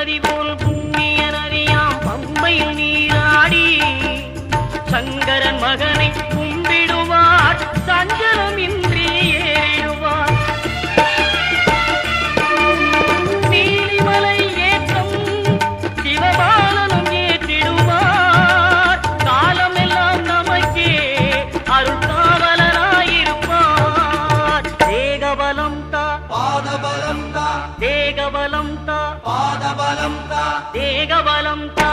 நதி போல் புண்ணிய நதியாம் பம்பையில் நீராடி சங்கரன் மகனை கும்பிடுவார் சஞ்சலமின்றி ஏறிடுவார். நீலிமலை ஏற்றம் சிவபாலனும் ஏற்றிடுவார். காலமெல்லாம் நமக்கே அருள்காவலனாயிருப்பார். தேகபலம் தா பாதபலம் தா தேகபலம் தா பாதபலம் தா தேகபலம் தா